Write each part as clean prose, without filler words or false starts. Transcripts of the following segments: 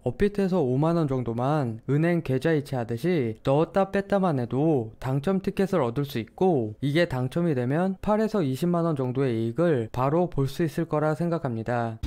업비트에서 5만원 정도만 은행 계좌 이체하듯이 넣었다 뺐다만 해도 당첨 티켓을 얻을 수 있고, 이게 당첨이 되면 8에서 20만원 정도의 이익을 바로 볼 수 있을 거라 생각합니다.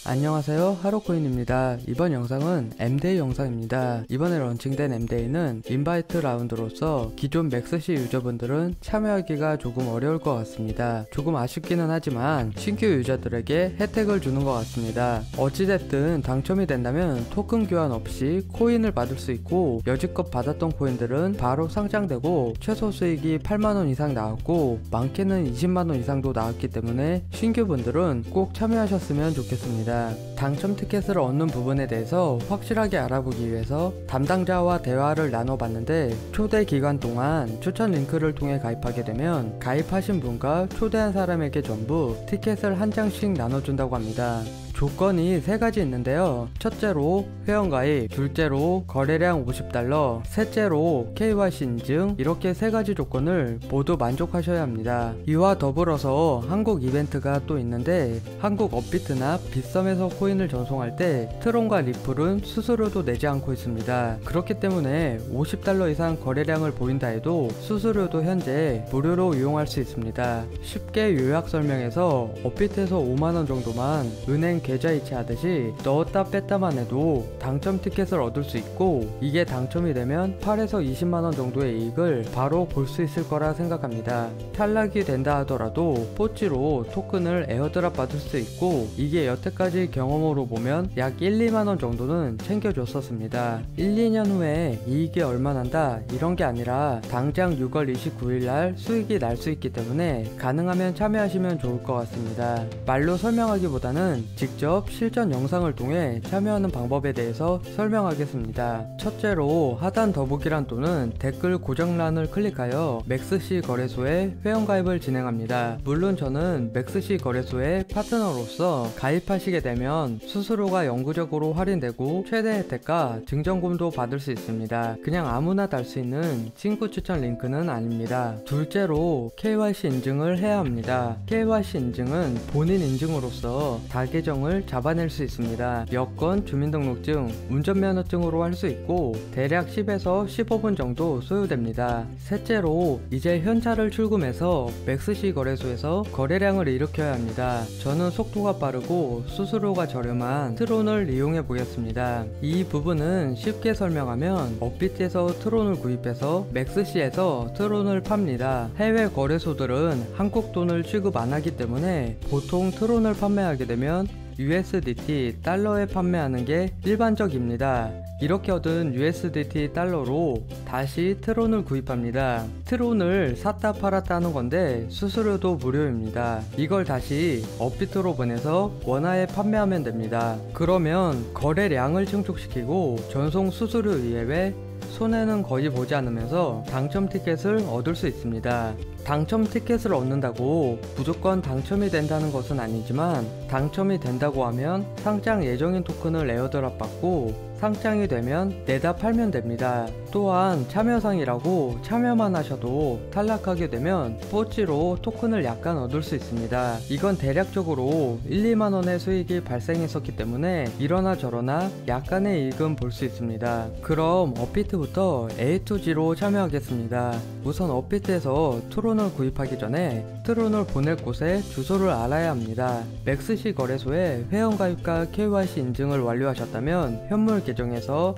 안녕하세요, 하루코인입니다. 이번 영상은 M데이 영상입니다. 이번에 런칭된 M데이는 인바이트 라운드로서 기존 맥스시 유저분들은 참여하기가 조금 어려울 것 같습니다. 조금 아쉽기는 하지만 신규 유저들에게 혜택을 주는 것 같습니다. 어찌됐든 당첨이 된다면 토큰 교환 없이 코인을 받을 수 있고, 여지껏 받았던 코인들은 바로 상장되고 최소 수익이 8만원 이상 나왔고 많게는 20만원 이상도 나왔기 때문에 신규분들은 꼭 참여하셨으면 좋겠습니다. 당첨 티켓을 얻는 부분에 대해서 확실하게 알아보기 위해서 담당자와 대화를 나눠봤는데, 초대 기간 동안 추천 링크를 통해 가입하게 되면 가입하신 분과 초대한 사람에게 전부 티켓을 한 장씩 나눠준다고 합니다. 조건이 3가지 있는데요. 첫째로 회원가입, 둘째로 거래량 50달러, 셋째로 KYC 인증, 이렇게 3가지 조건을 모두 만족하셔야 합니다. 이와 더불어서 한국 이벤트가 또 있는데, 한국 업비트나 빗썸에서 코인을 전송할 때 트론과 리플은 수수료도 내지 않고 있습니다. 그렇기 때문에 50달러 이상 거래량을 보인다 해도 수수료도 현재 무료로 이용할 수 있습니다. 쉽게 요약 설명해서 업비트에서 5만원 정도만 은행 계좌 이체하듯이 넣었다 뺐다만 해도 당첨 티켓을 얻을 수 있고, 이게 당첨이 되면 8에서 20만원 정도의 이익을 바로 볼 수 있을 거라 생각합니다. 탈락이 된다 하더라도 포찌로 토큰을 에어드랍 받을 수 있고, 이게 여태까지 경험으로 보면 약 1, 2만원 정도는 챙겨줬었습니다. 1, 2년 후에 이익이 얼마 난다 이런 게 아니라 당장 6월 29일 날 수익이 날 수 있기 때문에 가능하면 참여하시면 좋을 것 같습니다. 말로 설명하기보다는 직접 실전 영상을 통해 참여하는 방법에 대해서 설명하겠습니다. 첫째로 하단 더보기란 또는 댓글 고정란을 클릭하여 맥스시 거래소에 회원가입을 진행합니다. 물론 저는 맥스시 거래소의 파트너로서 가입하시게 되면 수수료가 영구적으로 할인되고 최대 혜택과 증정금도 받을 수 있습니다. 그냥 아무나 달 수 있는 친구 추천 링크는 아닙니다. 둘째로 KYC 인증을 해야 합니다. KYC 인증은 본인 인증으로서 다 계정을 잡아낼 수 있습니다. 여권, 주민등록증, 운전면허증으로 할 수 있고 대략 10에서 15분 정도 소요됩니다. 셋째로 이제 현찰을 출금해서 맥스시 거래소에서 거래량을 일으켜야 합니다. 저는 속도가 빠르고 수수료가 저렴한 트론을 이용해 보겠습니다. 이 부분은 쉽게 설명하면 업비트에서 트론을 구입해서 맥스시에서 트론을 팝니다. 해외 거래소들은 한국 돈을 취급 안 하기 때문에 보통 트론을 판매하게 되면 USDT 달러에 판매하는 게 일반적입니다. 이렇게 얻은 USDT 달러로 다시 트론을 구입합니다. 트론을 샀다 팔았다 하는 건데 수수료도 무료입니다. 이걸 다시 업비트로 보내서 원화에 판매하면 됩니다. 그러면 거래량을 증축시키고 전송 수수료 이외에 손해는 거의 보지 않으면서 당첨 티켓을 얻을 수 있습니다. 당첨 티켓을 얻는다고 무조건 당첨이 된다는 것은 아니지만, 당첨이 된다고 하면 상장 예정인 토큰을 에어드랍 받고 상장이 되면 내다 팔면 됩니다. 또한 참여상이라고 참여만 하셔도 탈락하게 되면 포찌로 토큰을 약간 얻을 수 있습니다. 이건 대략적으로 1, 2만원의 수익이 발생했었기 때문에 이러나 저러나 약간의 이익은 볼 수 있습니다. 그럼 업비트부터 A2G로 참여하겠습니다. 우선 업비트에서 트론을 구입하기 전에 트론을 보낼 곳의 주소를 알아야 합니다. 맥스시 거래소에 회원가입과 KYC 인증을 완료하셨다면 현물 계정에서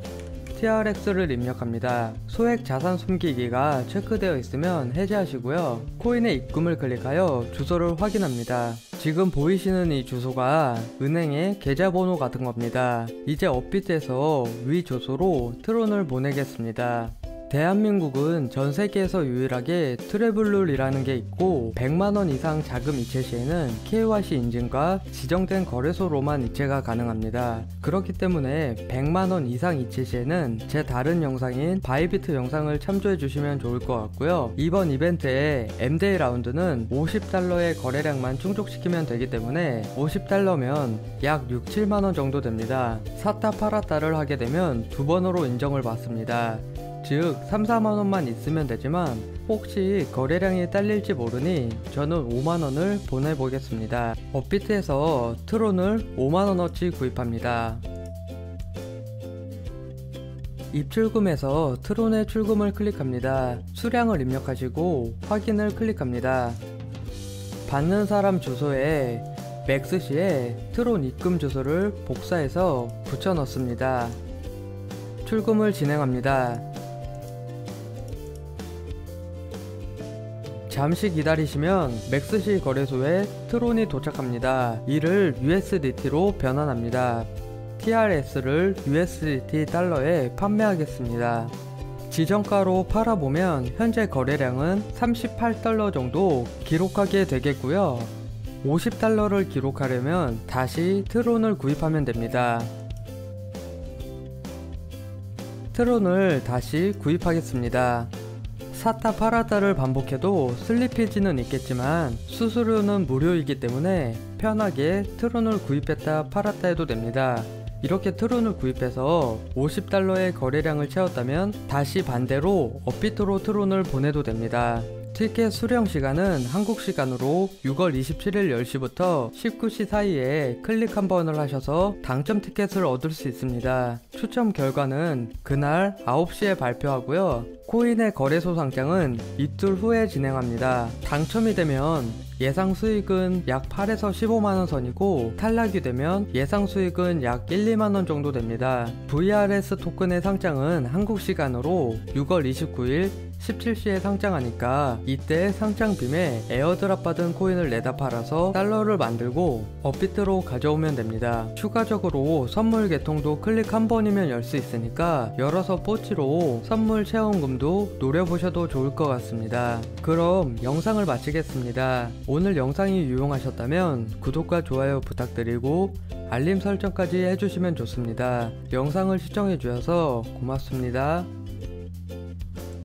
TRX를 입력합니다. 소액 자산 숨기기가 체크되어 있으면 해제하시고요. 코인의 입금을 클릭하여 주소를 확인합니다. 지금 보이시는 이 주소가 은행의 계좌번호 같은 겁니다. 이제 업비트에서 위 주소로 트론을 보내겠습니다. 대한민국은 전 세계에서 유일하게 트래블룰이라는 게 있고 100만원 이상 자금 이체 시에는 KYC 인증과 지정된 거래소로만 이체가 가능합니다. 그렇기 때문에 100만원 이상 이체 시에는 제 다른 영상인 바이비트 영상을 참조해 주시면 좋을 것 같고요. 이번 이벤트의 M데이 라운드는 50달러의 거래량만 충족시키면 되기 때문에 50달러면 약 6, 7만원 정도 됩니다. 샀다 팔았다를 하게 되면 2번으로 인정을 받습니다. 즉 3, 4만원만 있으면 되지만 혹시 거래량이 딸릴지 모르니 저는 5만원을 보내보겠습니다. 업비트에서 트론을 5만원어치 구입합니다. 입출금에서 트론의 출금을 클릭합니다. 수량을 입력하시고 확인을 클릭합니다. 받는 사람 주소에 맥스시에 트론 입금 주소를 복사해서 붙여 넣습니다. 출금을 진행합니다. 잠시 기다리시면 맥스시 거래소에 트론이 도착합니다. 이를 USDT로 변환합니다. TRS를 USDT 달러에 판매하겠습니다. 지정가로 팔아보면 현재 거래량은 38달러 정도 기록하게 되겠고요. 50달러를 기록하려면 다시 트론을 구입하면 됩니다. 트론을 다시 구입하겠습니다. 사타 팔았다를 반복해도 슬리피지는 있겠지만 수수료는 무료이기 때문에 편하게 트론을 구입했다 팔았다 해도 됩니다. 이렇게 트론을 구입해서 50달러의 거래량을 채웠다면 다시 반대로 업비트로 트론을 보내도 됩니다. 티켓 수령 시간은 한국 시간으로 6월 27일 10시부터 19시 사이에 클릭 한 번을 하셔서 당첨 티켓을 얻을 수 있습니다. 추첨 결과는 그날 9시에 발표하고요. 코인의 거래소 상장은 이틀 후에 진행합니다. 당첨이 되면 예상 수익은 약 8에서 15만원 선이고 탈락이 되면 예상 수익은 약 1, 2만원 정도 됩니다. VRS 토큰의 상장은 한국 시간으로 6월 29일 17시에 상장하니까 이때 상장빔에 에어드랍 받은 코인을 내다 팔아서 달러를 만들고 업비트로 가져오면 됩니다. 추가적으로 선물 개통도 클릭 한 번이면 열 수 있으니까 열어서 뽀찌로 선물 체험금도 노려보셔도 좋을 것 같습니다. 그럼 영상을 마치겠습니다. 오늘 영상이 유용하셨다면 구독과 좋아요 부탁드리고 알림 설정까지 해주시면 좋습니다. 영상을 시청해주셔서 고맙습니다.